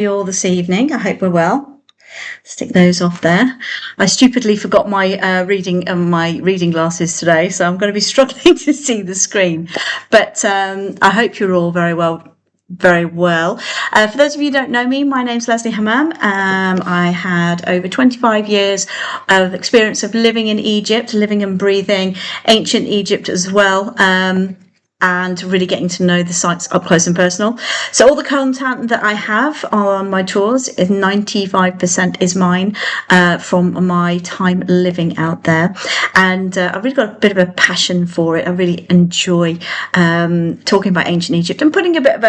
you all this evening. I hope we're well. Stick those off there. I stupidly forgot my reading glasses today, so I'm going to be struggling to see the screen. But I hope you're all very well. Very well. For those of you who don't know me, my name's Leslie Hammam. I had over 25 years of experience of living in Egypt, living and breathing ancient Egypt as well. And really getting to know the sites up close and personal. So all the content that I have on my tours is 95% is mine from my time living out there. And I've really got a bit of a passion for it. I really enjoy talking about ancient Egypt and putting a bit of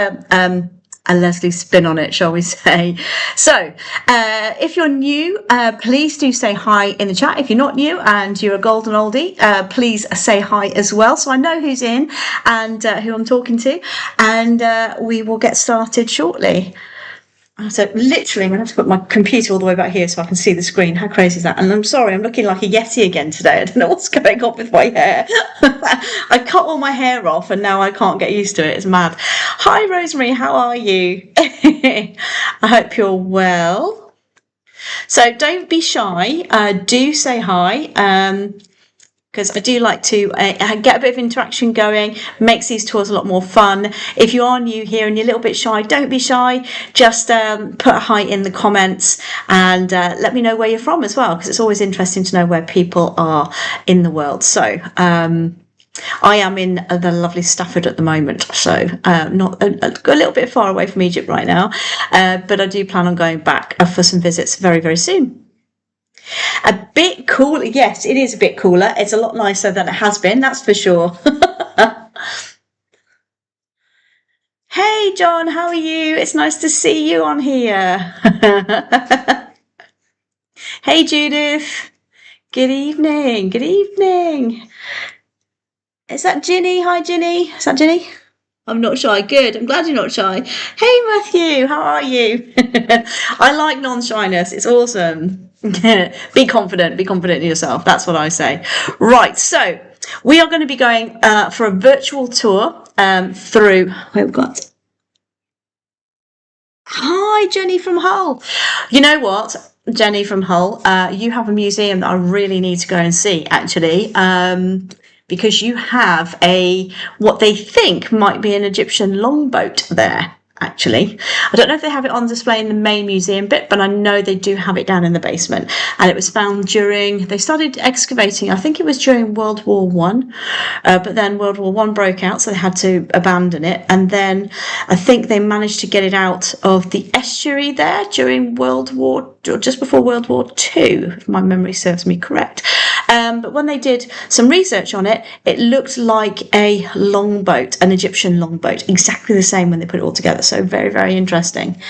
a Leslie spin on it, shall we say. So if you're new, please do say hi in the chat. If you're not new and you're a golden oldie, please say hi as well, so I know who's in and who I'm talking to, and we will get started shortly. So literally, I'm going to have to put my computer all the way back here so I can see the screen. How crazy is that? And I'm sorry, I'm looking like a Yeti again today. I don't know what's going on with my hair. I cut all my hair off and now I can't get used to it. It's mad. Hi, Rosemary. How are you? I hope you're well. So don't be shy. Do say hi. Because I do like to get a bit of interaction going, makes these tours a lot more fun. If you are new here and you're a little bit shy, don't be shy. Just put a hi in the comments and let me know where you're from as well, because it's always interesting to know where people are in the world. So I am in the lovely Stafford at the moment, so not a little bit far away from Egypt right now, but I do plan on going back for some visits very, very soon. A bit cooler, yes, it is a bit cooler. It's a lot nicer than it has been, that's for sure. Hey John, how are you? It's nice to see you on here. Hey Judith, good evening, good evening. Is that Ginny? Hi Ginny, is that Ginny? I'm not shy. Good. I'm glad you're not shy. Hey, Matthew. How are you? I like non-shyness. It's awesome. Be confident. Be confident in yourself. That's what I say. Right. So we are going to be going for a virtual tour through. Where we've got. Hi, Jenny from Hull. You know what, Jenny from Hull? You have a museum that I really need to go and see, actually. Because you have what they think might be an Egyptian longboat there, actually. I don't know if they have it on display in the main museum bit, but I know they do have it down in the basement. And it was found they started excavating, I think it was during World War One, but then World War One broke out, so they had to abandon it. And then I think they managed to get it out of the estuary there during just before World War Two, if my memory serves me correct. But when they did some research on it, it looked like a longboat, an Egyptian longboat, exactly the same when they put it all together. So very, very interesting.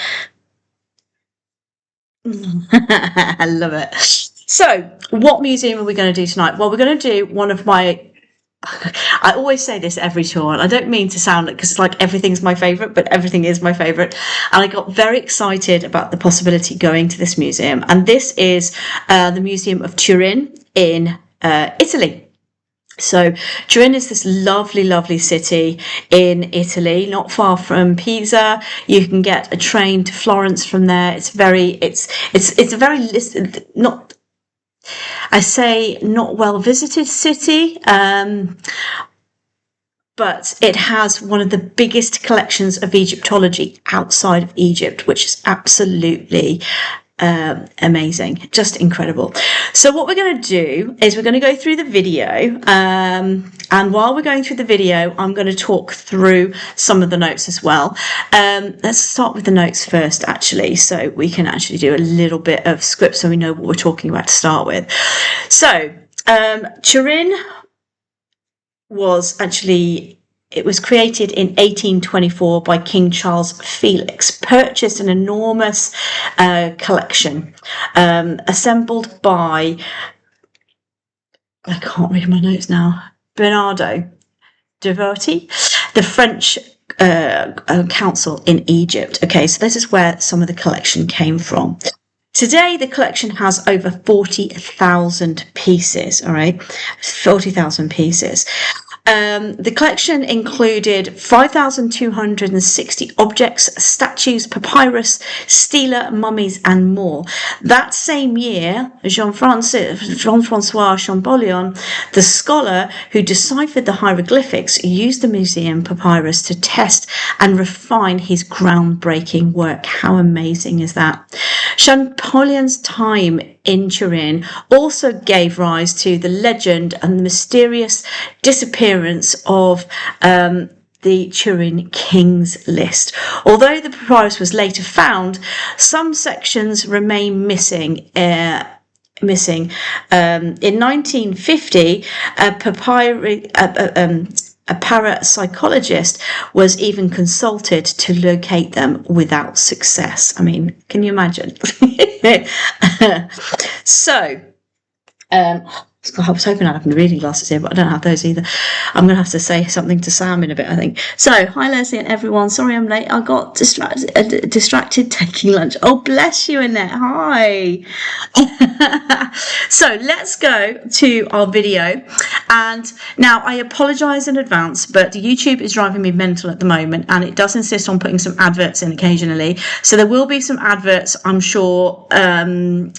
I love it. So what museum are we going to do tonight? Well, we're going to do one of my... I always say this every tour, and I don't mean to sound like, because it's like everything's my favourite, but everything is my favourite. And I got very excited about the possibility going to this museum. And this is the Museum of Turin in Italy. So Turin is this lovely, lovely city in Italy, not far from Pisa. You can get a train to Florence from there. It's a very not well visited city, but it has one of the biggest collections of Egyptology outside of Egypt, which is absolutely amazing, just incredible. So what we're going to do is we're going to go through the video, and while we're going through the video, I'm going to talk through some of the notes as well. Let's start with the notes first, actually, so we can actually do a little bit of script so we know what we're talking about to start with. So Turin was actually... It was created in 1824 by King Charles Felix, purchased an enormous collection assembled by, I can't read my notes now, Bernardo Devoty, the French council in Egypt. Okay, so this is where some of the collection came from. Today, the collection has over 40,000 pieces, all right? 40,000 pieces. The collection included 5,260 objects, statues, papyrus, stela, mummies, and more. That same year, Jean-Francois Champollion, the scholar who deciphered the hieroglyphics, used the museum papyrus to test and refine his groundbreaking work. How amazing is that? Champollion's time in Turin also gave rise to the legend and the mysterious disappearance of the Turin King's List. Although the papyrus was later found, some sections remain missing. In 1950, a parapsychologist was even consulted to locate them without success. I mean, can you imagine? So, I was hoping I'd have my reading glasses here, but I don't have those either. I'm going to have to say something to Sam in a bit, I think. So, hi Leslie and everyone. Sorry I'm late. I got distracted taking lunch. Oh, bless you, Annette. Hi. So, let's go to our video. And now I apologise in advance, but YouTube is driving me mental at the moment, and it does insist on putting some adverts in occasionally. So, there will be some adverts, I'm sure, in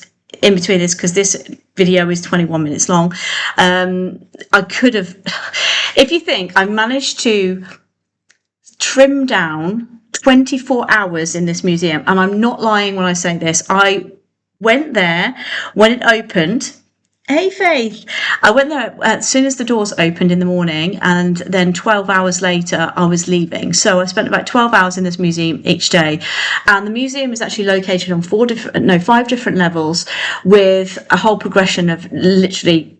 between this, because this video is 21 minutes long. I could have, if you think I managed to trim down 24 hours in this museum, and I'm not lying when I say this, I went there when it opened. Hey Faith, I went there as soon as the doors opened in the morning, and then 12 hours later I was leaving. So I spent about 12 hours in this museum each day, and the museum is actually located on 5 different levels with a whole progression of literally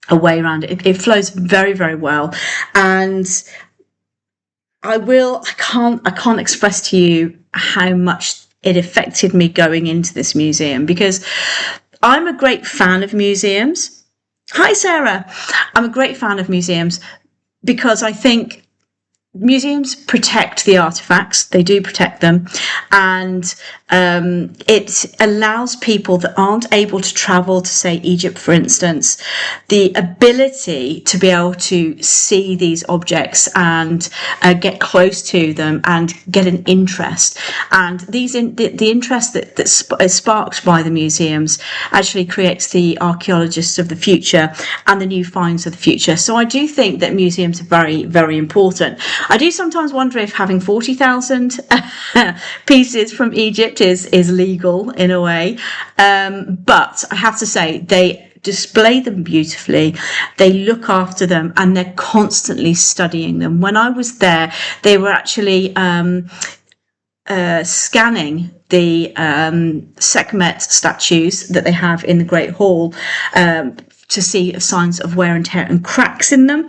a way around it. It flows very, very well, and I can't express to you how much it affected me going into this museum, because I'm a great fan of museums. Hi, Sarah. I'm a great fan of museums because I think museums protect the artifacts. They do protect them. And it allows people that aren't able to travel to, say, Egypt, for instance, the ability to be able to see these objects and get close to them and get an interest. And the interest that is sparked by the museums actually creates the archaeologists of the future and the new finds of the future. So I do think that museums are very, very important. I do sometimes wonder if having 40,000 pieces from Egypt is legal in a way, but I have to say they display them beautifully, they look after them, and they're constantly studying them. When I was there, they were actually scanning the Sekhmet statues that they have in the Great Hall to see signs of wear and tear and cracks in them,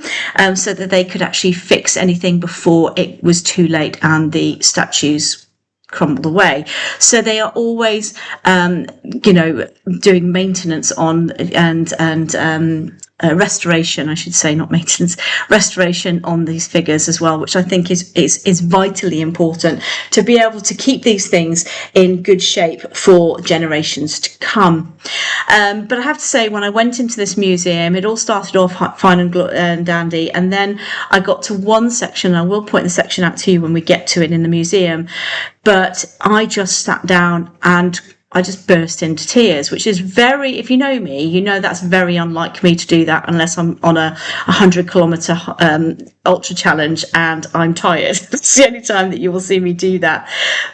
so that they could actually fix anything before it was too late and the statues crumbled away. So they are always, doing maintenance on and restoration, I should say, not maintenance, restoration on these figures as well, which I think is vitally important to be able to keep these things in good shape for generations to come. But I have to say, when I went into this museum, it all started off fine and dandy, and then I got to one section, and I will point the section out to you when we get to it in the museum, but I just sat down and I just burst into tears, which is very, if you know me, you know that's very unlike me to do that unless I'm on a 100-kilometer ultra challenge and I'm tired. It's the only time that you will see me do that.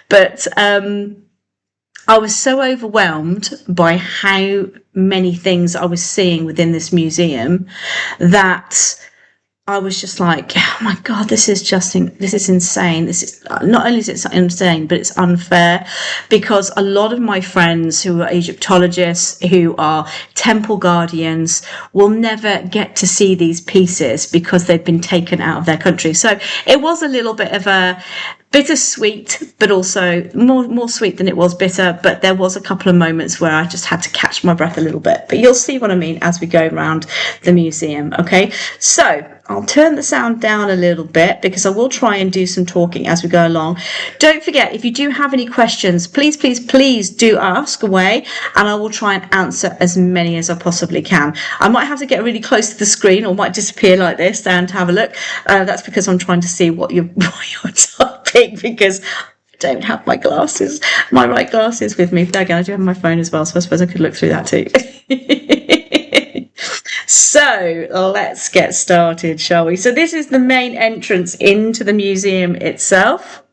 But I was so overwhelmed by how many things I was seeing within this museum that I was just like, oh my God, this is insane. This is not only is it insane, but it's unfair, because a lot of my friends who are Egyptologists, who are temple guardians, will never get to see these pieces because they've been taken out of their country. So it was a little bit of a bittersweet, but also more sweet than it was bitter. But there was a couple of moments where I just had to catch my breath a little bit. But you'll see what I mean as we go around the museum. Okay, so I'll turn the sound down a little bit because I will try and do some talking as we go along. Don't forget, if you do have any questions, please do ask away, and I will try and answer as many as I possibly can. I might have to get really close to the screen or might disappear like this and have a look. That's because I'm trying to see what you're typing, because I don't have my right glasses with me. But again, I do have my phone as well, so I suppose I could look through that too. So let's get started, shall we? So this is the main entrance into the museum itself.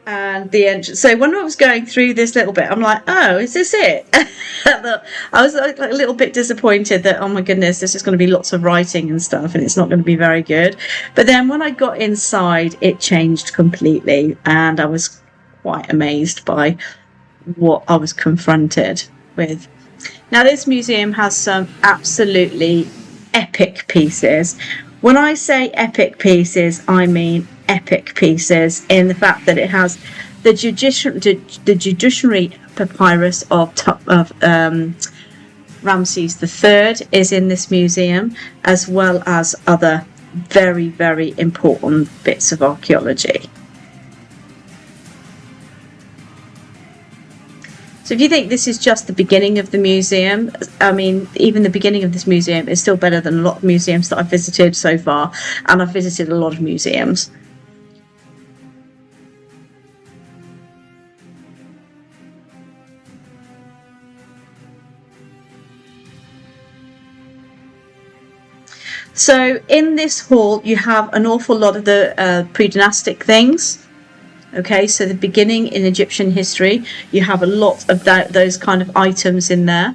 And the entrance. So when I was going through this little bit, I'm like, oh, is this it? I was like a little bit disappointed that, oh my goodness, there's just going to be lots of writing and stuff and it's not going to be very good. But then when I got inside, it changed completely, and I was quite amazed by what I was confronted with. Now, this museum has some absolutely epic pieces. When I say epic pieces, I mean epic pieces in the fact that it has the judiciary papyrus of Ramses III is in this museum, as well as other very, very important bits of archaeology. So if you think this is just the beginning of the museum, I mean, even the beginning of this museum is still better than a lot of museums that I've visited so far, and I've visited a lot of museums. So in this hall, you have an awful lot of the pre-dynastic things. Okay, so the beginning in Egyptian history, you have a lot of those kind of items in there,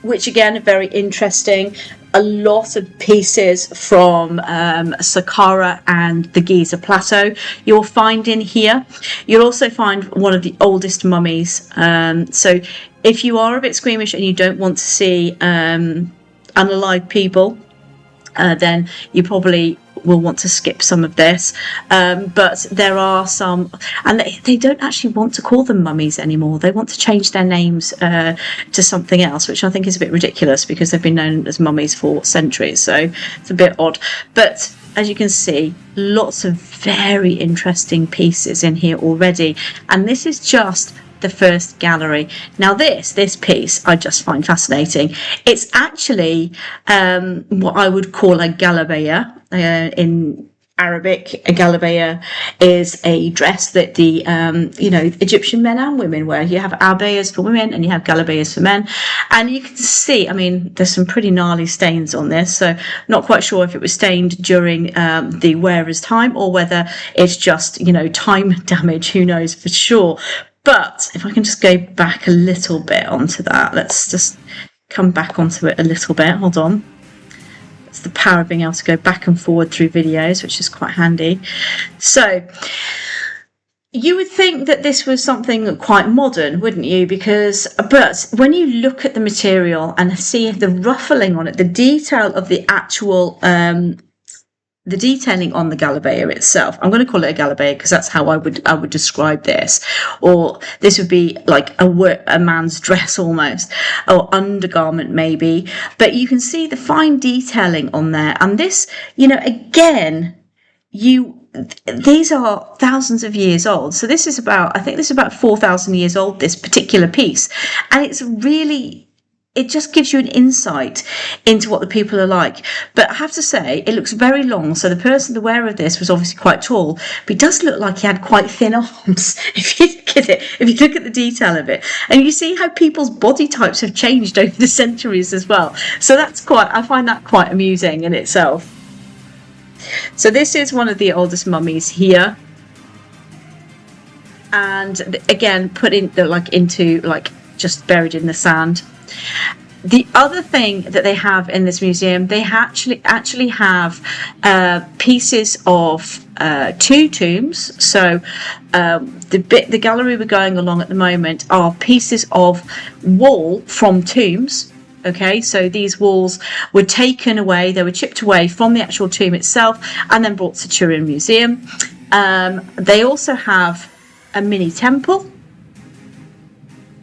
which again are very interesting. A lot of pieces from Saqqara and the Giza Plateau you'll find in here. You'll also find one of the oldest mummies. So if you are a bit squeamish and you don't want to see unalive people, then you probably will want to skip some of this, but there are some, and they don't actually want to call them mummies anymore. They want to change their names to something else, which I think is a bit ridiculous because they've been known as mummies for centuries, so it's a bit odd. But as you can see, lots of very interesting pieces in here already, and this is just the first gallery. Now this piece I just find fascinating. It's actually what I would call a galabeya. In Arabic, a galabeya is a dress that the Egyptian men and women wear. You have abayas for women and you have galabeyas for men, and you can see, I mean, there's some pretty gnarly stains on this, so not quite sure if it was stained during the wearer's time or whether it's just time damage, who knows for sure. But if I can just go back a little bit onto that, let's just come back onto it a little bit. Hold on. It's the power of being able to go back and forward through videos, which is quite handy. So you would think that this was something quite modern, wouldn't you? But when you look at the material and see the ruffling on it, the detail of the actual the detailing on the galabeya itself, I'm going to call it a galabeya because that's how I would describe this, or this would be like a man's dress almost, or undergarment maybe, but you can see the fine detailing on there. And this, again, these are thousands of years old. So this is I think this is about 4,000 years old, this particular piece, and it just gives you an insight into what the people are like. But I have to say, it looks very long. So the wearer of this was obviously quite tall, but he does look like he had quite thin arms. If you look at it, if you look at the detail of it, and you see how people's body types have changed over the centuries as well. So I find that quite amusing in itself. So this is one of the oldest mummies here. And again, put in just buried in the sand. The other thing that they have in this museum, they actually have pieces of two tombs. So the gallery we're going along at the moment are pieces of wall from tombs. Okay, so these walls were taken away, they were chipped away from the actual tomb itself and then brought to Turin Museum. They also have a mini temple.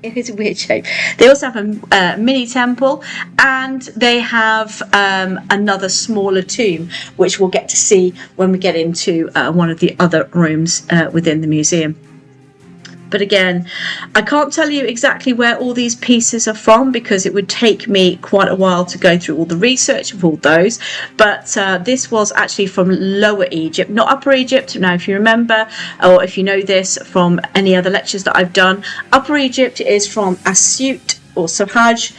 It is a weird shape. They also have a mini temple, and they have another smaller tomb, which we'll get to see when we get into one of the other rooms within the museum. But again, I can't tell you exactly where all these pieces are from because it would take me quite a while to go through all the research of all those. But this was actually from Lower Egypt, not Upper Egypt. Now, if you remember, or if you know this from any other lectures that I've done, Upper Egypt is from Asyut or Sohaj,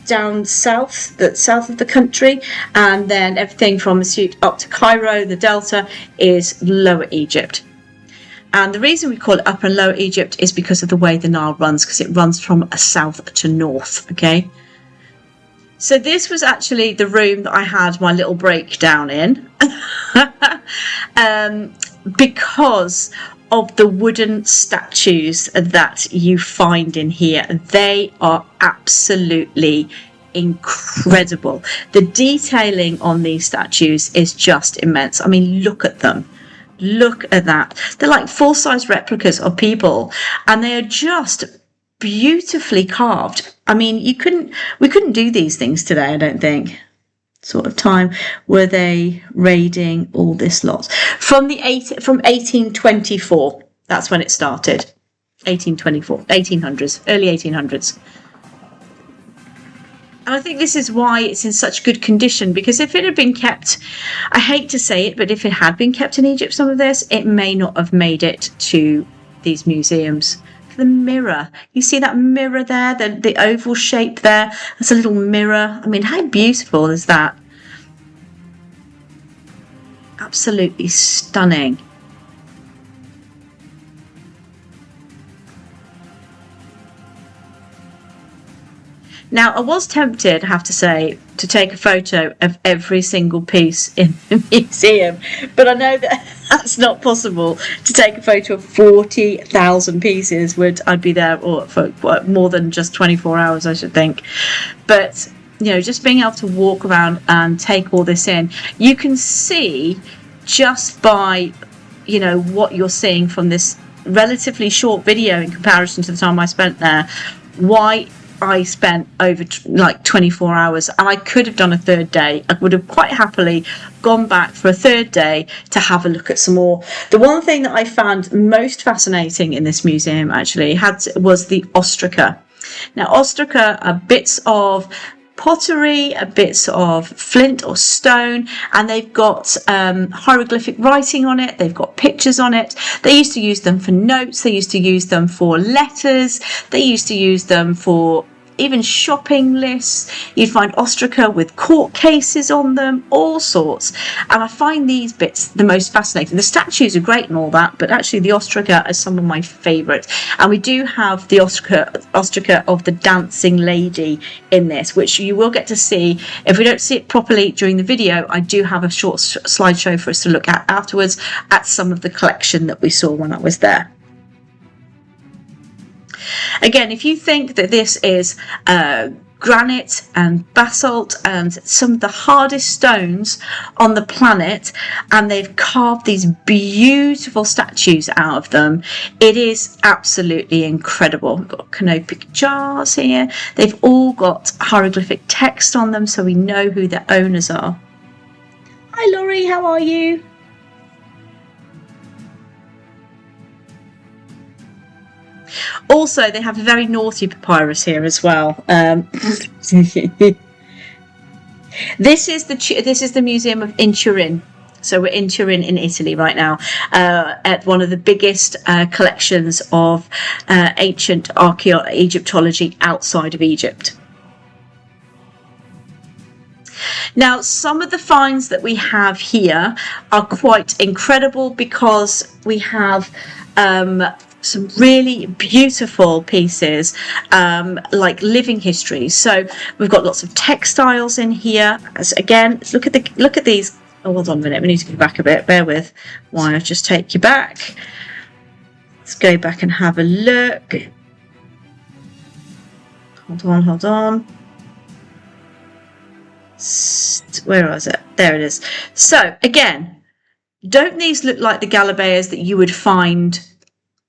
down south, the south of the country, and then everything from Asyut up to Cairo, the Delta, is Lower Egypt. And the reason we call it Upper and Lower Egypt is because of the way the Nile runs, because it runs from south to north, okay? So this was actually the room that I had my little breakdown in because of the wooden statues that you find in here. They are absolutely incredible. The detailing on these statues is just immense. I mean, look at them. Look at that. They're like full-size replicas of people, and they are just beautifully carved. I mean, we couldn't do these things today, I don't think. Sort of time were they raiding all this lot from 1824. That's when it started. 1824, 1800s, early 1800s. And I think this is why it's in such good condition, because if it had been kept, I hate to say it, but if it had been kept in Egypt, some of this, it may not have made it to these museums. The mirror, you see that mirror there, the oval shape there, that's a little mirror. I mean, how beautiful is that? Absolutely stunning. Now, I was tempted, I have to say, to take a photo of every single piece in the museum, but I know that that's not possible. To take a photo of 40,000 pieces, I'd be there for more than just 24 hours, I should think. But, you know, just being able to walk around and take all this in, you can see just by, you know, what you're seeing from this relatively short video in comparison to the time I spent there, why I spent over like 24 hours, and I could have done a third day. I would have quite happily gone back for a third day to have a look at some more. The one thing that I found most fascinating in this museum actually was the ostraca. Now, ostraca are bits of pottery, bits of flint or stone, and they've got hieroglyphic writing on it, they've got pictures on it. They used to use them for notes, they used to use them for letters, they used to use them for even shopping lists. You'd find ostraca with court cases on them, all sorts. And I find these bits the most fascinating. The statues are great and all that, but actually the ostraca are some of my favourites. And we do have the ostraca of the dancing lady in this, which you will get to see. If we don't see it properly during the video, I do have a short slideshow for us to look at afterwards at some of the collection that we saw when I was there. Again, if you think that this is granite and basalt and some of the hardest stones on the planet, and they've carved these beautiful statues out of them, it is absolutely incredible. We've got canopic jars here. They've all got hieroglyphic text on them, so we know who the owners are. Hi Laurie, how are you? Also, they have a very naughty papyrus here as well. This is the Museum of Turin. So we're in Turin in Italy right now, at one of the biggest collections of ancient Egyptology outside of Egypt. Now, some of the finds that we have here are quite incredible because we have some really beautiful pieces, like living history. So we've got lots of textiles in here. As again, look at these. Oh, hold on a minute. We need to go back a bit. Bear with. Why I'll just take you back. Let's go back and have a look. Hold on. Where was it? There it is. So again, don't these look like the galabeas that you would find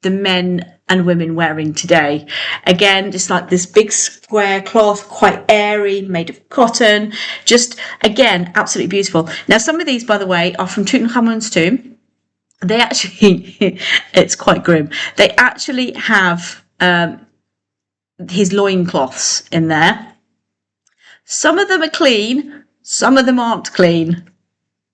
the men and women wearing today? Again, just like this big square cloth, quite airy, made of cotton. Just, again, absolutely beautiful. Now, some of these, by the way, are from Tutankhamun's tomb. They actually, it's quite grim. They actually have his loincloths in there. Some of them are clean, some of them aren't clean.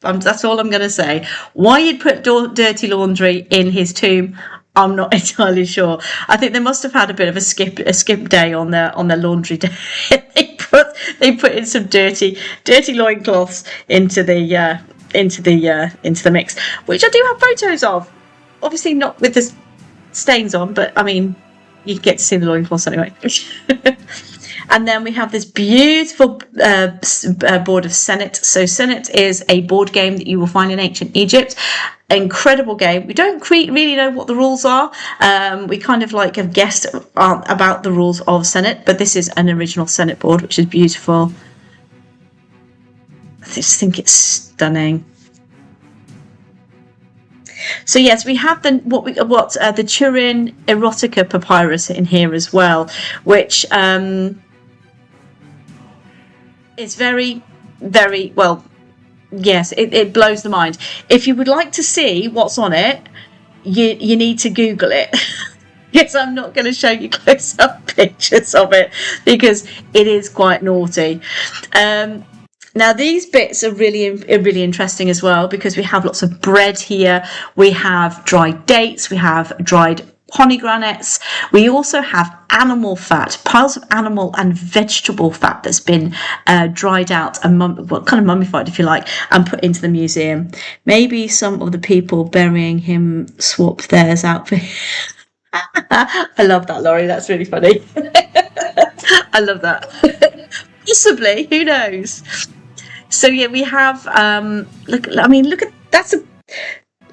That's all I'm going to say. Why you'd put dirty laundry in his tomb, I'm not entirely sure. I think they must have had a bit of a skip day on their laundry day. they put in some dirty loincloths into the mix, which I do have photos of. Obviously not with the stains on, but I mean, you get to see the loincloths anyway. And then we have this beautiful board of Senet. So Senet is a board game that you will find in ancient Egypt. Incredible game. We don't really know what the rules are. We kind of like have guessed about the rules of Senet, but this is an original Senet board, which is beautiful. I just think it's stunning. So yes, we have the Turin Erotica papyrus in here as well, which is very, very well. Yes, it blows the mind. If you would like to see what's on it, you need to Google it. Yes, I'm not going to show you close-up pictures of it because it is quite naughty. Now these bits are really interesting as well because we have lots of bread here. We have dried dates. We have dried pomegranates. We also have animal fat, piles of animal and vegetable fat that's been dried out and kind of mummified, if you like, and put into the museum. Maybe some of the people burying him swap theirs out for him. I love that, Laurie. That's really funny. I love that. Possibly, who knows? So yeah, we have look at that's a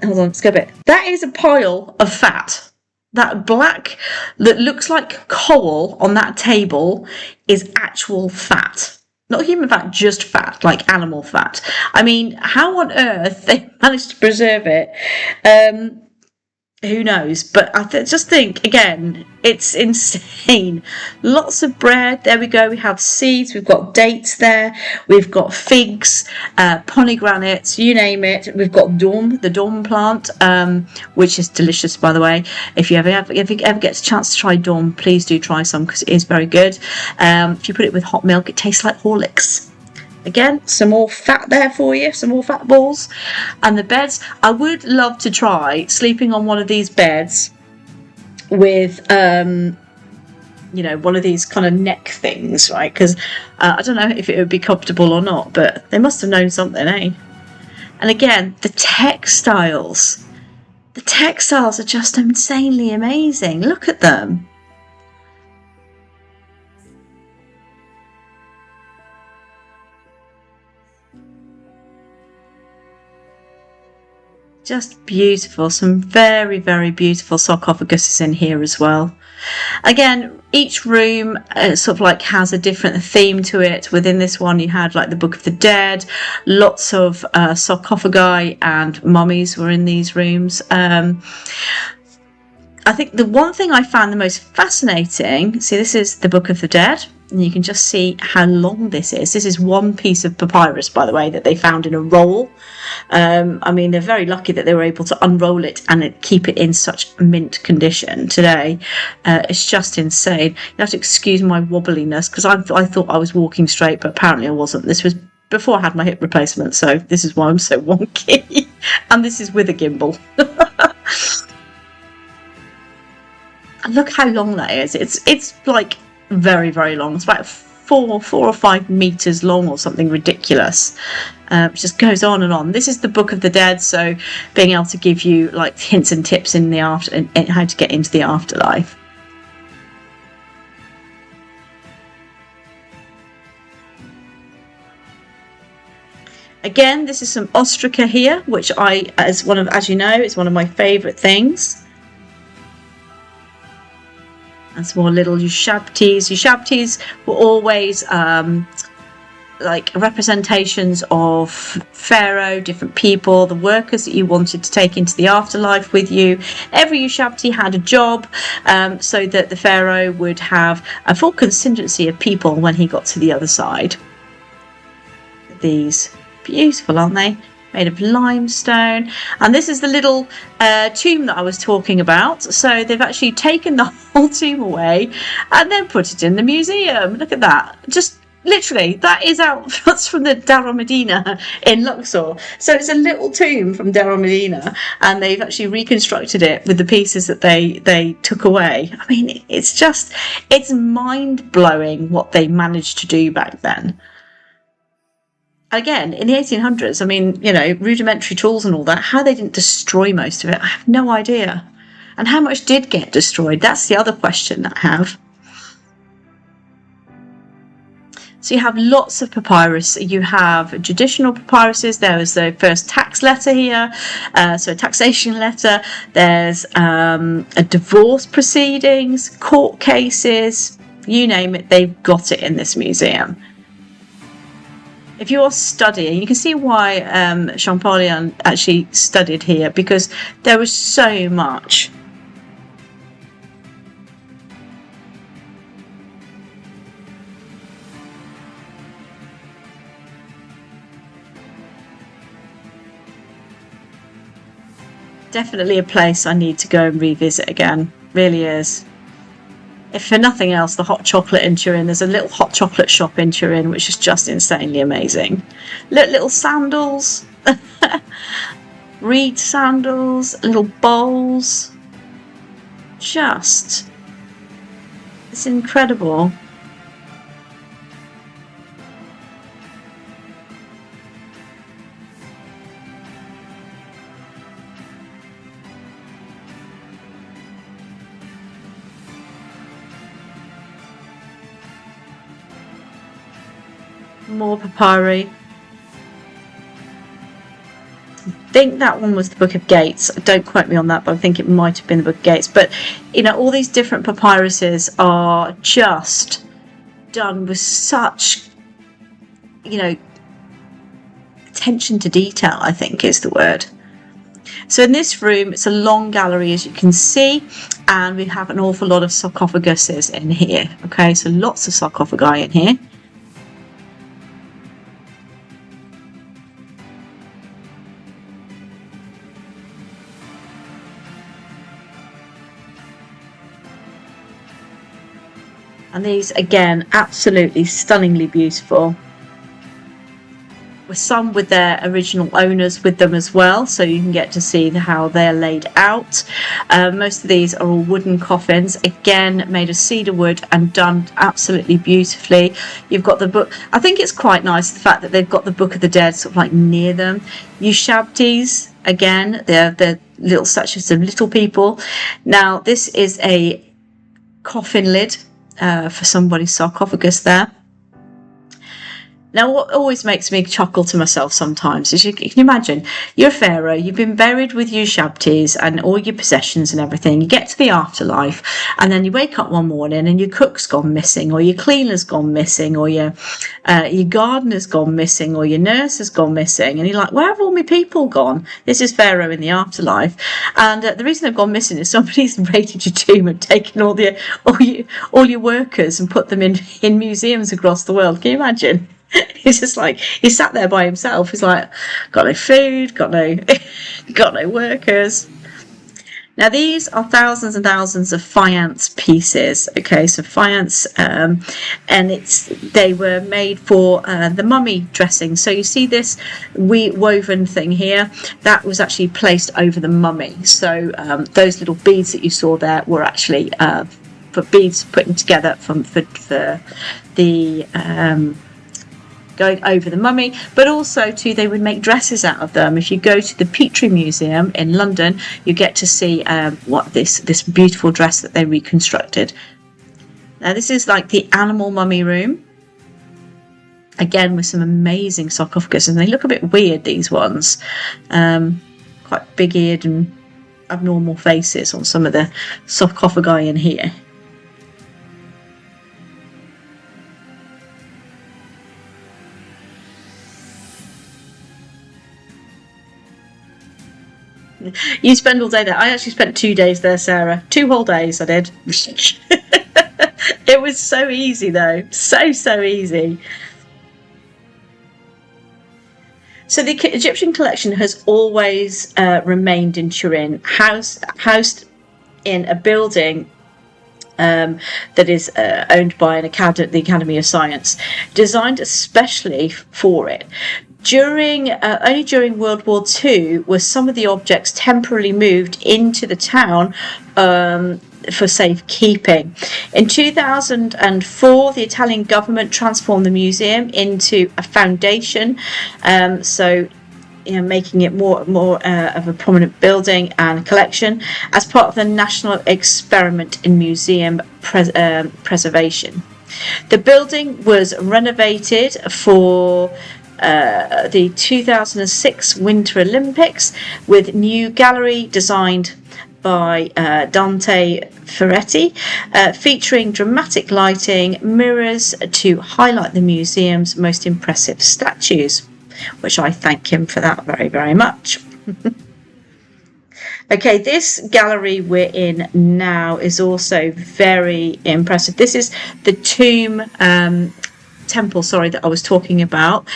hold on, let's go a bit. That is a pile of fat. That black that looks like coal on that table is actual fat. Not human fat, just fat, like animal fat. I mean, how on earth they managed to preserve it? Who knows? But I just think, again, it's insane. Lots of bread. There we go. We have seeds. We've got dates there. We've got figs, pomegranates, you name it. We've got the dom plant, which is delicious, by the way. If you ever get a chance to try dom, please do try some because it is very good. If you put it with hot milk, it tastes like Horlicks. Again, some more fat there for you, some more fat balls. And the beds, I would love to try sleeping on one of these beds with, one of these kind of neck things, right? Because I don't know if it would be comfortable or not, but they must have known something, eh? And again, the textiles are just insanely amazing. Look at them. Just beautiful. Some very, very beautiful sarcophaguses in here as well. Again, each room sort of like has a different theme to it. Within this one, you had like the Book of the Dead. Lots of sarcophagi and mummies were in these rooms. I think the one thing I found the most fascinating, see, this is the Book of the Dead, and you can just see how long this is. This is one piece of papyrus, by the way, that they found in a roll. I mean, they're very lucky that they were able to unroll it and keep it in such mint condition today. It's just insane. You have to excuse my wobbliness because I thought I was walking straight, but apparently I wasn't. This was before I had my hip replacement, so this is why I'm so wonky. And this is with a gimbal. Look how long that is. It's like very, very long. It's about 4 or 5 meters long or something ridiculous. It just goes on and on. This is the Book of the Dead, so being able to give you like hints and tips in the and how to get into the afterlife. Again, this is some ostraca here, which as you know, is one of my favourite things. And some more little ushabtis. Ushabtis were always like representations of Pharaoh, different people, the workers that you wanted to take into the afterlife with you. Every ushabti had a job, so that the Pharaoh would have a full contingency of people when he got to the other side. These beautiful, aren't they? Made of limestone. And this is the little tomb that I was talking about. So they've actually taken the whole tomb away and then put it in the museum. Look at that. Just literally, that's from the Dar el-Medina in Luxor. So it's a little tomb from Dar el-Medina, and they've actually reconstructed it with the pieces that they took away. I mean, it's mind-blowing what they managed to do back then. Again, in the 1800s, I mean, you know, rudimentary tools and all that, how they didn't destroy most of it, I have no idea. And how much did get destroyed? That's the other question that I have. So you have lots of papyrus. You have traditional papyruses. There was the first tax letter here, so a taxation letter. There's a divorce proceedings, court cases, you name it, they've got it in this museum. If you're studying, you can see why Champollion actually studied here, because there was so much. Definitely a place I need to go and revisit again. Really is. If for nothing else, the hot chocolate in Turin. There's a little hot chocolate shop in Turin, which is just insanely amazing. Little sandals, reed sandals, little bowls. It's incredible. More papyri. I think that one was the Book of Gates. Don't quote me on that, but I think it might have been the Book of Gates. But, you know, all these different papyruses are just done with such, you know, attention to detail, I think is the word. So in this room, it's a long gallery, as you can see, and we have an awful lot of sarcophaguses in here. Okay, so lots of sarcophagi in here. And these, again, absolutely stunningly beautiful. With some with their original owners with them as well, so you can get to see how they're laid out. Most of these are all wooden coffins, again made of cedar wood and done absolutely beautifully. You've got the book. I think it's quite nice the fact that they've got the Book of the Dead sort of like near them. Ushabtis, again, they're little statues of little people. Now this is a coffin lid for somebody's sarcophagus there. Now, what always makes me chuckle to myself sometimes is you can imagine you're a pharaoh, you've been buried with your ushabtis and all your possessions and everything. You get to the afterlife, and then you wake up one morning and your cook's gone missing, or your cleaner's gone missing, or your gardener's gone missing, or your nurse has gone missing, and you're like, where have all my people gone? This is pharaoh in the afterlife, and the reason they've gone missing is somebody's raided your tomb and taken all your workers and put them in museums across the world. Can you imagine? He's just like, he sat there by himself. He's like, got no food, got no workers. Now these are thousands and thousands of faience pieces. Okay, so faience, and they were made for the mummy dressing. So you see this woven thing here, that was actually placed over the mummy. So those little beads that you saw there were actually for beads putting together for the going over the mummy, but also too they would make dresses out of them. If you go to the Petrie Museum in London, you get to see what this beautiful dress that they reconstructed. Now this is like the animal mummy room, again with some amazing sarcophagus, and they look a bit weird, these ones, quite big-eared and abnormal faces on some of the sarcophagi in here. You spend all day there. I actually spent 2 days there, Sarah. 2 whole days I did. It was so easy though. So easy. So the Egyptian collection has always remained in Turin, housed in a building that is owned by the Academy of Science, designed especially for it. Only during World War II were some of the objects temporarily moved into the town for safekeeping. In 2004, the Italian government transformed the museum into a foundation, making it more of a prominent building and collection as part of the national experiment in museum preservation. The building was renovated for the 2006 Winter Olympics with new gallery designed by Dante Ferretti, featuring dramatic lighting, mirrors to highlight the museum's most impressive statues, which I thank him for that very, very much. Okay, this gallery we're in now is also very impressive. This is the tomb temple, that I was talking about.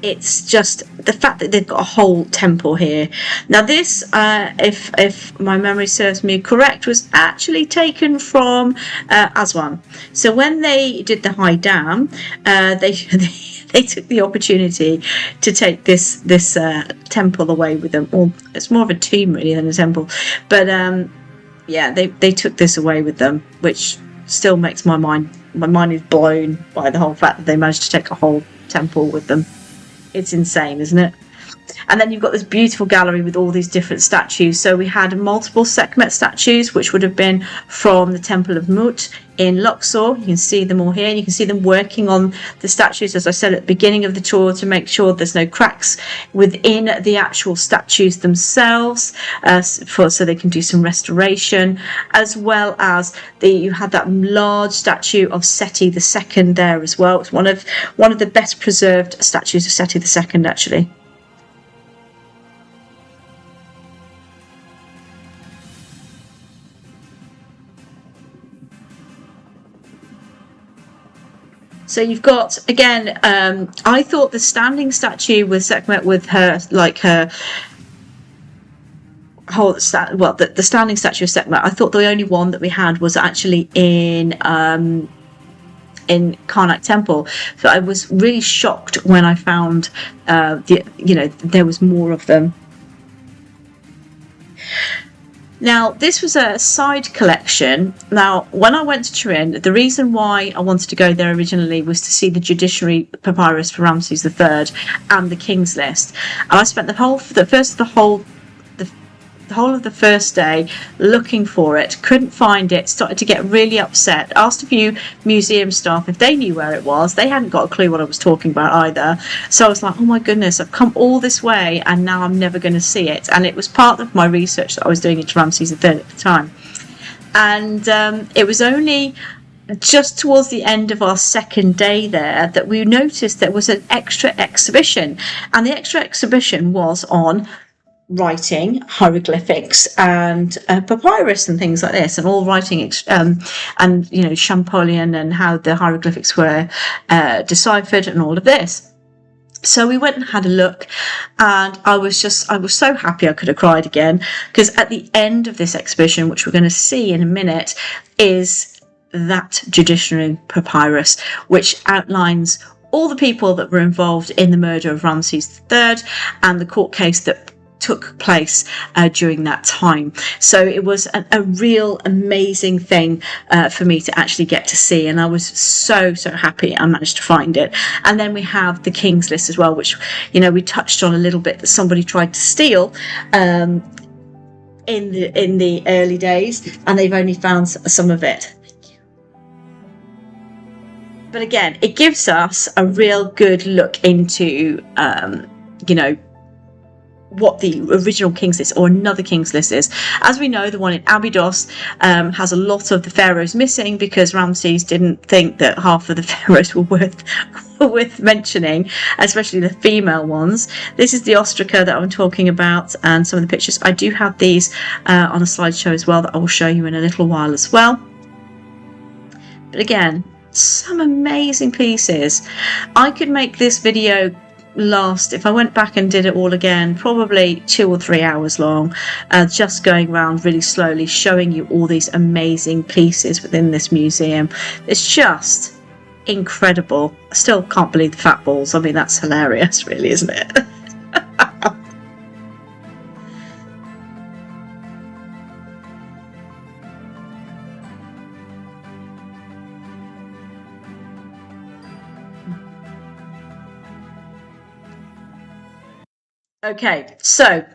It's just the fact that they've got a whole temple here. Now this, if my memory serves me correct, was actually taken from Aswan. So when they did the High Dam, they took the opportunity to take this temple away with them. Well, it's more of a tomb really than a temple, but they took this away with them, which still makes my mind is blown by the whole fact that they managed to take a whole temple with them. It's insane, isn't it? And then you've got this beautiful gallery with all these different statues. So we had multiple Sekhmet statues, which would have been from the Temple of Mut in Luxor. You can see them all here, and you can see them working on the statues, as I said at the beginning of the tour, to make sure there's no cracks within the actual statues themselves, so they can do some restoration, as well as you had that large statue of Seti II there as well. It's one of the best preserved statues of Seti II, actually. So you've got, again, I thought the standing statue with Sekhmet, with her whole the standing statue of Sekhmet, I thought the only one that we had was actually in Karnak Temple. So I was really shocked when I found there was more of them. Now, this was a side collection. Now, when I went to Turin, the reason why I wanted to go there originally was to see the judiciary papyrus for Ramses III and the King's List. And I spent the whole of the first day looking for it, couldn't find it, started to get really upset, asked a few museum staff if they knew where it was. They hadn't got a clue what I was talking about either. So I was like, oh my goodness, I've come all this way and now I'm never going to see it. And it was part of my research that I was doing into Ramses III at the time. And it was only just towards the end of our second day there that we noticed there was an extra exhibition, and the extra exhibition was on writing, hieroglyphics, and papyrus and things like this, and all writing and Champollion and how the hieroglyphics were deciphered and all of this. So we went and had a look, and I was so happy I could have cried again, because at the end of this exhibition, which we're going to see in a minute, is that judiciary papyrus, which outlines all the people that were involved in the murder of Ramses III and the court case that took place during that time. So it was a real amazing thing for me to actually get to see, and I was so happy I managed to find it. And then we have the King's List as well, which we touched on a little bit, that somebody tried to steal in the early days, and they've only found some of it. But again, it gives us a real good look into what the original King's List or another King's List is. As we know, the one in Abydos has a lot of the pharaohs missing because Ramses didn't think that half of the pharaohs were worth mentioning, especially the female ones. This is the ostraca that I'm talking about, and some of the pictures. I do have these on a slideshow as well that I will show you in a little while as well. But again, some amazing pieces. I could make this video last, if I went back and did it all again, probably 2 or 3 hours long, just going around really slowly showing you all these amazing pieces within this museum. It's just incredible. I still can't believe the fat balls. I mean, that's hilarious, really, isn't it? Okay, so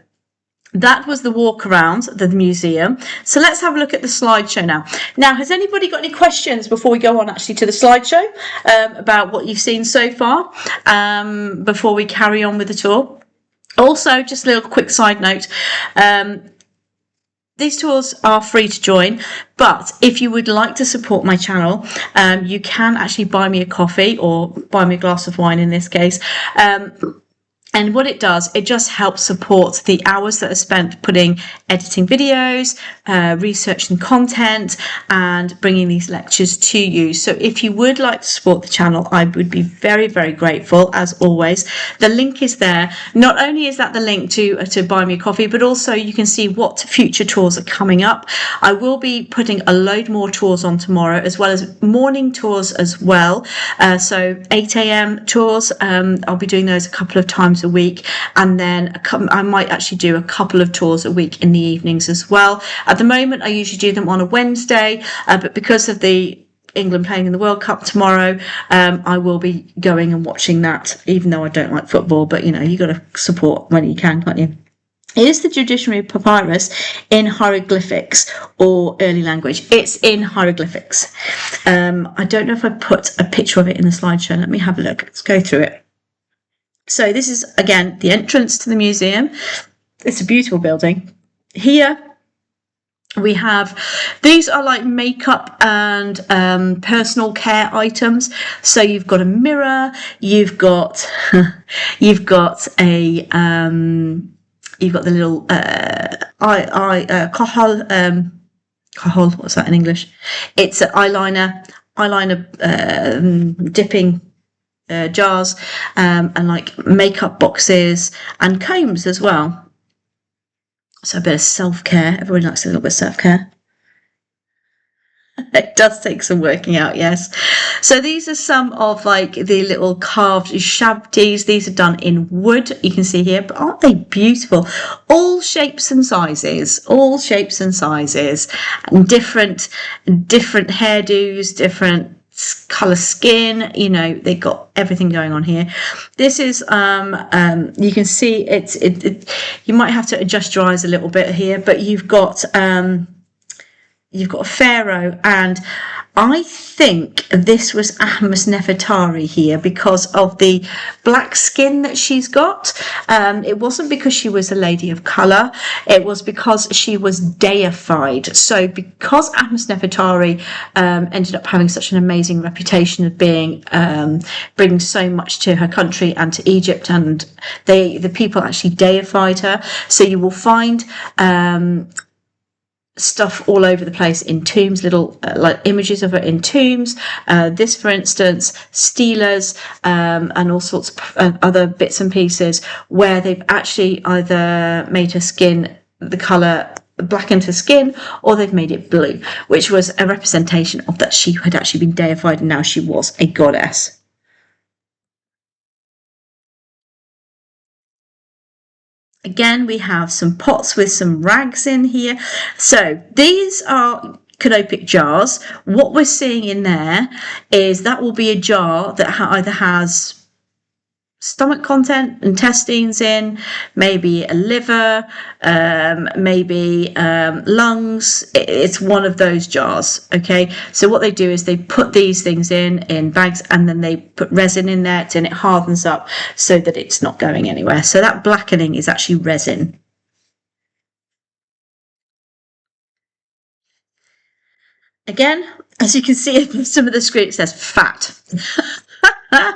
that was the walk around the museum. So let's have a look at the slideshow now. Now, has anybody got any questions before we go on actually to the slideshow about what you've seen so far before we carry on with the tour? Also, just a little quick side note. These tours are free to join, but if you would like to support my channel, you can actually buy me a coffee or buy me a glass of wine in this case. And what it does, it just helps support the hours that are spent editing videos, researching content, and bringing these lectures to you. So if you would like to support the channel, I would be very, very grateful, as always. The link is there. Not only is that the link to buy me a coffee, but also you can see what future tours are coming up. I will be putting a load more tours on tomorrow, as well as morning tours as well. So 8 a.m. tours, I'll be doing those a couple of times a week, and then I might actually do a couple of tours a week in the evenings as well. At the moment, I usually do them on a Wednesday, but because of the England playing in the World Cup tomorrow, I will be going and watching that, even though I don't like football. But you know, you got to support when you can, can't you? It is the Judiciary Papyrus in hieroglyphics or early language. It's in hieroglyphics. I don't know if I put a picture of it in the slideshow. Let me have a look. Let's go through it. So this is, again, the entrance to the museum. It's a beautiful building. Here we have, these are like makeup and personal care items. So you've got a mirror, you've got you've got the little kohol, what's that in English? It's an eyeliner dipping jars, and like makeup boxes and combs as well. So a bit of self-care. Everyone likes a little bit of self-care. It does take some working out, yes. So these are some of like the little carved shabtis. These are done in wood, you can see here, but aren't they beautiful? All shapes and sizes, and different hairdos, different colour skin, you know, they got everything going on here. This is you can see it you might have to adjust your eyes a little bit here, but you've got a pharaoh, and I think this was Ahmes Nefertari here because of the black skin that she's got. It wasn't because she was a lady of colour, it was because she was deified. So because Ahmes Nefertari ended up having such an amazing reputation of being bringing so much to her country and to Egypt, and the people actually deified her. So you will find stuff all over the place in tombs, little like images of her in tombs. This, for instance, stelas, and all sorts of other bits and pieces where they've actually either made her skin the colour, blackened her skin, or they've made it blue, which was a representation of that she had actually been deified and now she was a goddess. Again, we have some pots with some rags in here. So these are canopic jars. What we're seeing in there is that will be a jar that either has stomach content, intestines in, maybe a liver, maybe lungs. It's one of those jars. Okay, so what they do is they put these things in bags, and then they put resin in there, and it hardens up so that it's not going anywhere. So that blackening is actually resin. Again, as you can see in some of the screen, it says fat. I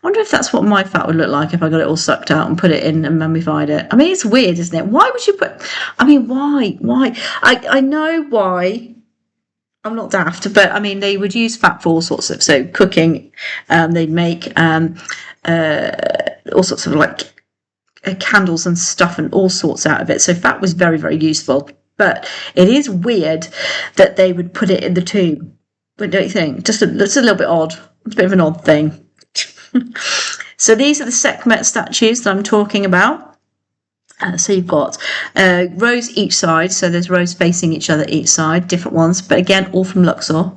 wonder if that's what my fat would look like if I got it all sucked out and put it in and mummified it. I mean, it's weird, isn't it? Why would you put... I mean, why? I know why. I'm not daft, but I mean, they would use fat for all sorts of... So cooking, they'd make all sorts of like candles and stuff and all sorts out of it. So fat was very, very useful. But it is weird that they would put it in the tomb. But don't you think? It's a little bit odd. It's a bit of an odd thing. So these are the Sekhmet statues that I'm talking about. So you've got rows each side. So there's rows facing each other each side, different ones. But again, all from Luxor.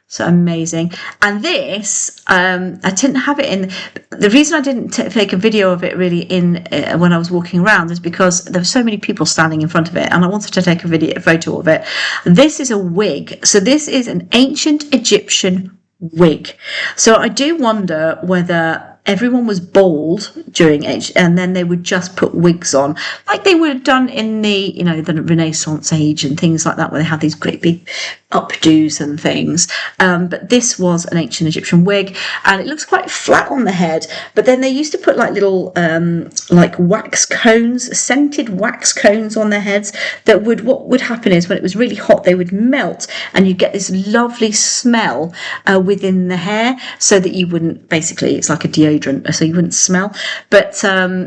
So amazing. And this, I didn't have it in. The reason I didn't take a video of it really in when I was walking around is because there were so many people standing in front of it, and I wanted to take a photo of it. This is a wig. So this is an ancient Egyptian wig. So I do wonder whether everyone was bald during age, and then they would just put wigs on, like they would have done in the, you know, the Renaissance age and things like that, where they had these great big updos and things. But this was an ancient Egyptian wig, and it looks quite flat on the head. But then they used to put like little like wax cones, scented wax cones on their heads. That would, what would happen is when it was really hot, they would melt, and you get this lovely smell within the hair, so that you wouldn't, basically, it's like a deodorant, so you wouldn't smell. But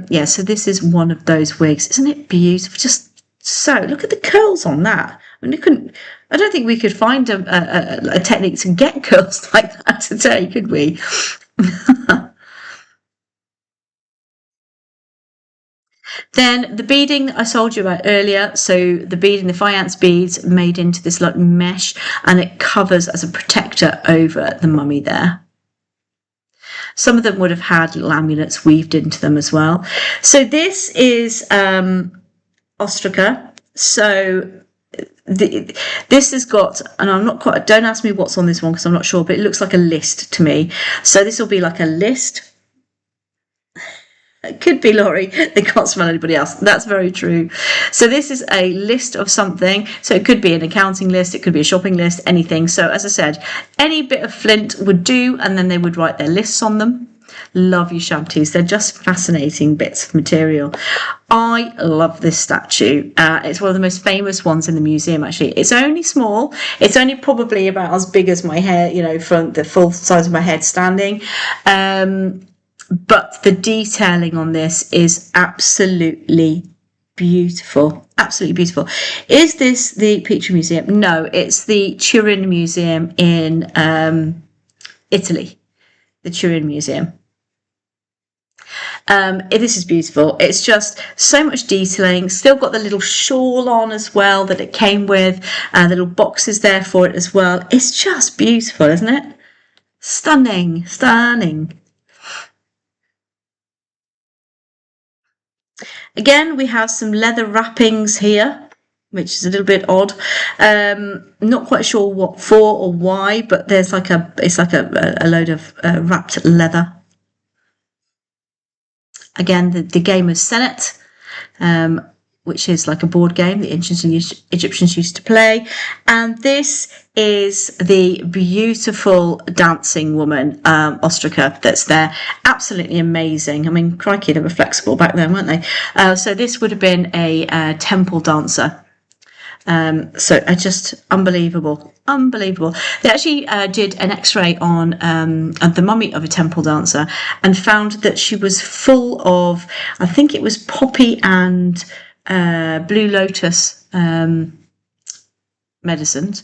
yeah, so this is one of those wigs. Isn't it beautiful? Just so, look at the curls on that. I mean, I don't think we could find a technique to get curls like that today, could we? Then the beading I told you about earlier. So the beading, the faience beads made into this like mesh, and it covers as a protector over the mummy there. Some of them would have had little amulets weaved into them as well. So this is ostraca. So this has got, and I'm not quite, don't ask me what's on this one because I'm not sure, but it looks like a list to me. So this will be like a list. It could be, Laurie. They can't smell anybody else. That's very true. So this is a list of something. So it could be an accounting list. It could be a shopping list, anything. So as I said, any bit of flint would do, and then they would write their lists on them. Love you, shanties. They're just fascinating bits of material. I love this statue. It's one of the most famous ones in the museum, actually. It's only small. It's only probably about as big as my hair, you know, from the full size of my head standing. But the detailing on this is absolutely beautiful. Absolutely beautiful. Is this the Petrie Museum? No, it's the Turin Museum in Italy. The Turin Museum. This is beautiful. It's just so much detailing. Still got the little shawl on as well that it came with. Little boxes there for it as well. It's just beautiful, isn't it? Stunning, stunning. Again, we have some leather wrappings here, which is a little bit odd. Not quite sure what for or why, but there's like it's like a load of wrapped leather. Again, the game of Senet, which is like a board game the ancient Egyptians used to play. And this is the beautiful dancing woman, ostraca, that's there. Absolutely amazing. I mean, crikey, they were flexible back then, weren't they? So this would have been a temple dancer. So just unbelievable, unbelievable. They actually did an X-ray on the mummy of a temple dancer and found that she was full of, I think it was poppy and blue lotus medicines,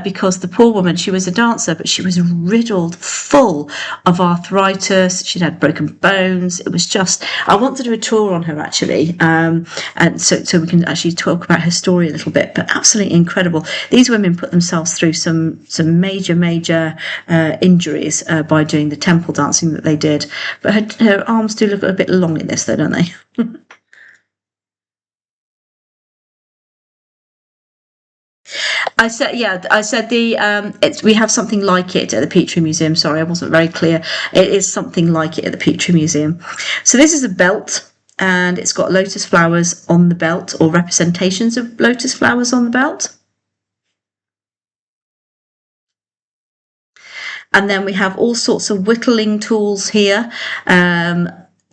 because the poor woman, she was a dancer, but she was riddled full of arthritis. She'd had broken bones. It was just, I want to do a tour on her actually, and so we can actually talk about her story a little bit, but absolutely incredible. These women put themselves through some major injuries by doing the temple dancing that they did, but her arms do look a bit long in this though, don't they? I said we have something like it at the Petrie Museum. Sorry, I wasn't very clear. It is something like it at the Petrie Museum. So this is a belt, and it's got lotus flowers on the belt, or representations of lotus flowers on the belt. And then we have all sorts of whittling tools here.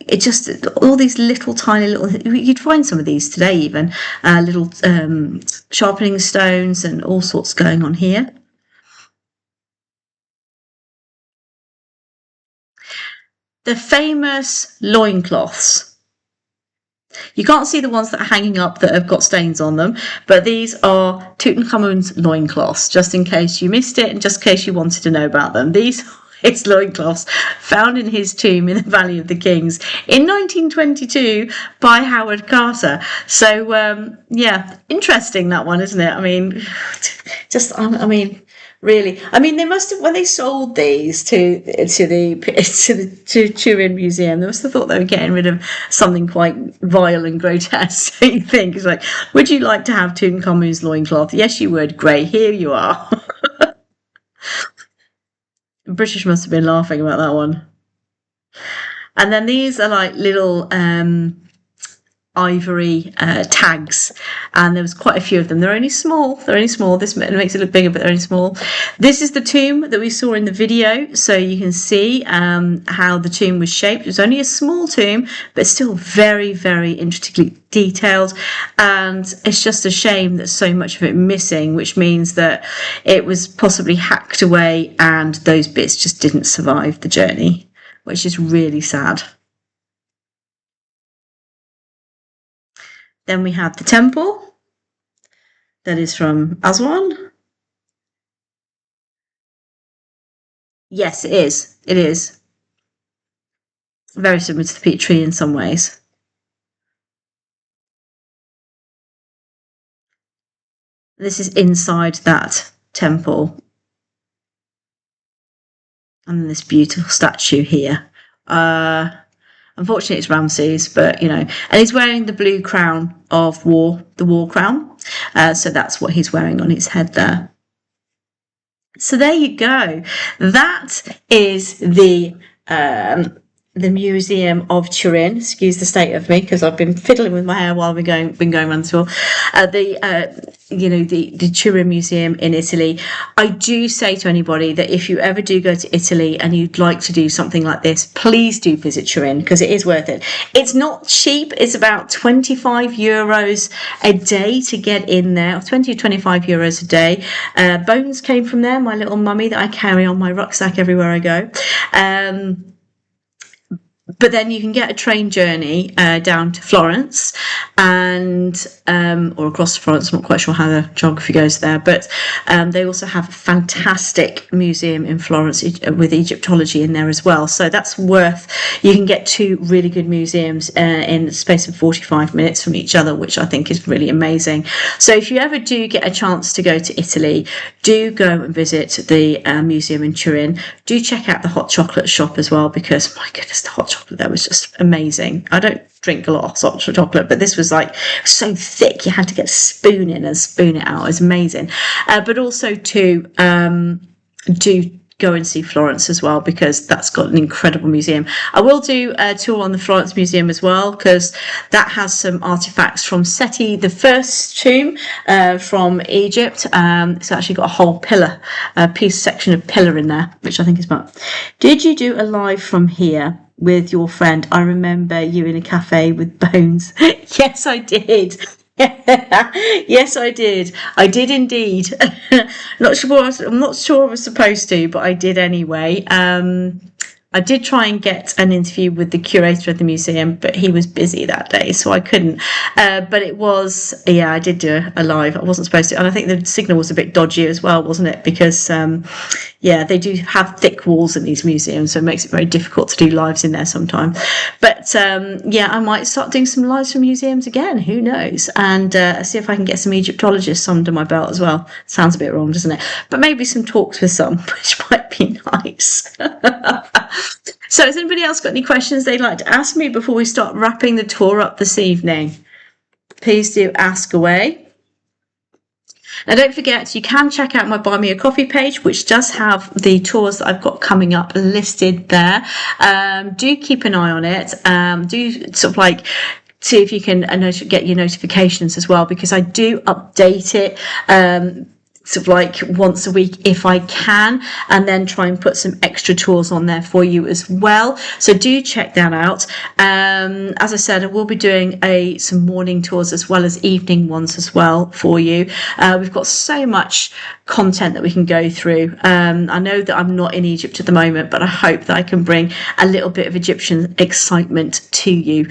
It just, all these little tiny little, you'd find some of these today even, little sharpening stones and all sorts going on here. The famous loincloths. You can't see the ones that are hanging up that have got stains on them, but these are Tutankhamun's loincloths, just in case you missed it and just in case you wanted to know about them. These his loincloths found in his tomb in the Valley of the Kings in 1922 by Howard Carter. So yeah, interesting, that one, isn't it? I mean, really, I mean, they must have, when they sold these to Turin Museum, they must have thought they were getting rid of something quite vile and grotesque. So you think it's like, would you like to have Tutankhamun's loincloth? Yes, you would. Great, here you are. British must have been laughing about that one. And then these are like little ivory tags, and there was quite a few of them. They're only small. This makes it look bigger, but they're only small. This is the tomb that we saw in the video, so you can see how the tomb was shaped. It was only a small tomb, but still very, very intricately detailed, and it's just a shame that so much of it missing, which means that it was possibly hacked away and those bits just didn't survive the journey, which is really sad. Then we have the temple that is from Aswan. Yes, it is. It is very similar to the Petrie in some ways. This is inside that temple. And then this beautiful statue here. Unfortunately, it's Ramses, but you know, and he's wearing the blue crown of war, the war crown. So that's what he's wearing on his head there. So there you go. That is the Museum of Turin. Excuse the state of me, because I've been fiddling with my hair while we've been going around the tour. The Turin Museum in Italy. I do say to anybody that if you ever do go to Italy and you'd like to do something like this, please do visit Turin, because it is worth it. It's not cheap. It's about €25 a day to get in there, 20 or 25 euros a day. Bones came from there, my little mummy that I carry on my rucksack everywhere I go. But then you can get a train journey down to Florence or across Florence. I'm not quite sure how the geography goes there, but they also have a fantastic museum in Florence with Egyptology in there as well. So that's you can get two really good museums in the space of 45 minutes from each other, which I think is really amazing. So if you ever do get a chance to go to Italy, do go and visit the museum in Turin. Do check out the hot chocolate shop as well, because my goodness, the hot chocolate there was just amazing. I don't drink a lot of hot chocolate, but this was like so thick you had to get a spoon in and spoon it out. It was amazing. But also to do go and see Florence as well, because that's got an incredible museum. I will do a tour on the Florence Museum as well, because that has some artifacts from Seti the First tomb from Egypt. It's actually got a whole pillar, section of pillar in there, which I think is fun. Did you do a live from here with your friend? I remember you in a cafe with Bones. Yes, I did. Yes, I did. I did indeed. I'm not sure I was supposed to, but I did anyway. I did try and get an interview with the curator of the museum, but he was busy that day, so I couldn't. But it was, yeah, I did do a live. I wasn't supposed to, and I think the signal was a bit dodgy as well, wasn't it? Because yeah, they do have thick walls in these museums, so it makes it very difficult to do lives in there sometimes. But yeah, I might start doing some lives from museums again. Who knows? And see if I can get some Egyptologists under my belt as well. Sounds a bit wrong, doesn't it? But maybe some talks with some, which might be nice. So has anybody else got any questions they'd like to ask me before we start wrapping the tour up this evening? Please do ask away. Now don't forget, you can check out my Buy Me a Coffee page, which does have the tours that I've got coming up listed there. Do keep an eye on it. Do sort of like see if you can get your notifications as well, because I do update it sort of like once a week if I can, and then try and put some extra tours on there for you as well. So do check that out. As I said, I will be doing some morning tours as well as evening ones as well for you. We've got so much content that we can go through. I know that I'm not in Egypt at the moment, but I hope that I can bring a little bit of Egyptian excitement to you.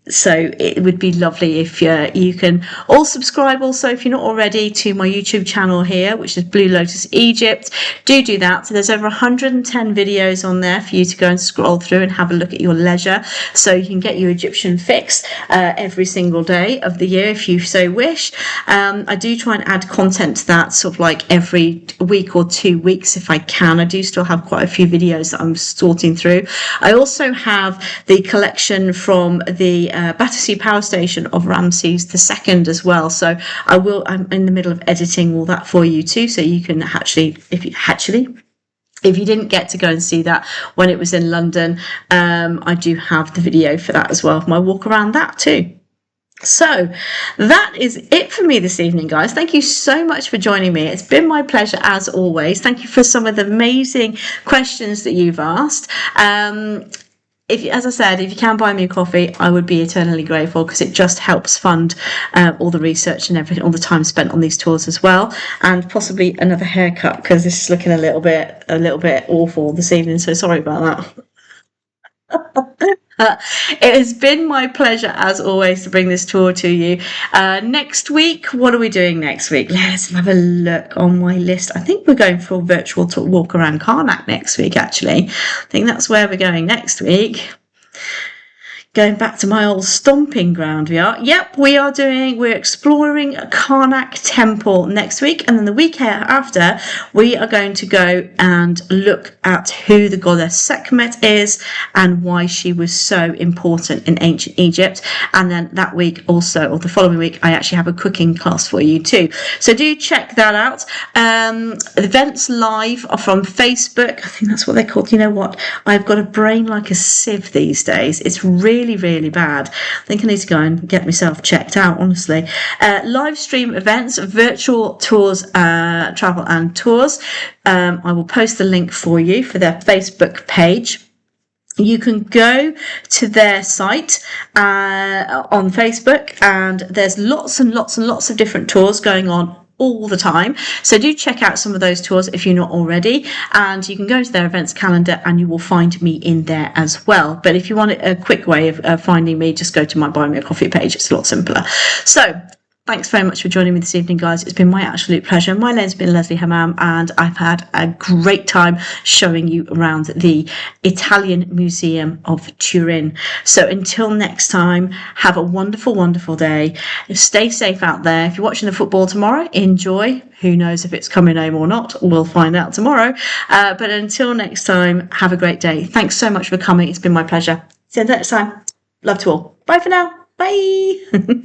So it would be lovely if you can all subscribe also, if you're not already, to my YouTube channel here, which is Blue Lotus Egypt. Do that. So there's over 110 videos on there for you to go and scroll through and have a look at your leisure, so you can get your Egyptian fix every single day of the year if you so wish. I do try and add content to that sort of like every week or 2 weeks if I can. I do still have quite a few videos that I'm sorting through. I also have the collection from the Battersea Power Station of Ramses II as well. So I'm in the middle of editing all that for you too, so you can actually, if you didn't get to go and see that when it was in London, I do have the video for that as well, my walk around that too. So that is it for me this evening, guys. Thank you so much for joining me. It's been my pleasure as always. Thank you for some of the amazing questions that you've asked. As I said, if you can buy me a coffee, I would be eternally grateful, because it just helps fund all the research and everything, all the time spent on these tours as well, and possibly another haircut, because this is looking a little bit awful this evening. So sorry about that. It has been my pleasure as always to bring this tour to you. Next week, what are we doing next week? Let's have a look on my list. I think we're going for a virtual walk around Karnak next week, actually. I think that's where we're going next week. Going back to my old stomping ground, we are. Yep, we're exploring Karnak Temple next week, and then the week after, we are going to go and look at who the goddess Sekhmet is and why she was so important in ancient Egypt. And then that week also, or the following week, I actually have a cooking class for you too. So do check that out. Events live are from Facebook. I think that's what they're called. You know what? I've got a brain like a sieve these days. It's really bad. I think I need to go and get myself checked out, honestly. Live stream events, virtual tours, travel and tours. I will post the link for you for their Facebook page. You can go to their site on Facebook, and there's lots and lots and lots of different tours going on all the time. So do check out some of those tours if you're not already, and you can go to their events calendar and you will find me in there as well. But if you want a quick way of finding me, just go to my Buy Me a Coffee page. It's a lot simpler. So thanks very much for joining me this evening, guys. It's been my absolute pleasure. My name's been Leslie Hammam, and I've had a great time showing you around the Italian Museum of Turin. So until next time, have a wonderful, wonderful day. Stay safe out there. If you're watching the football tomorrow, enjoy. Who knows if it's coming home or not? We'll find out tomorrow. But until next time, have a great day. Thanks so much for coming. It's been my pleasure. See you next time. Love to all. Bye for now. Bye.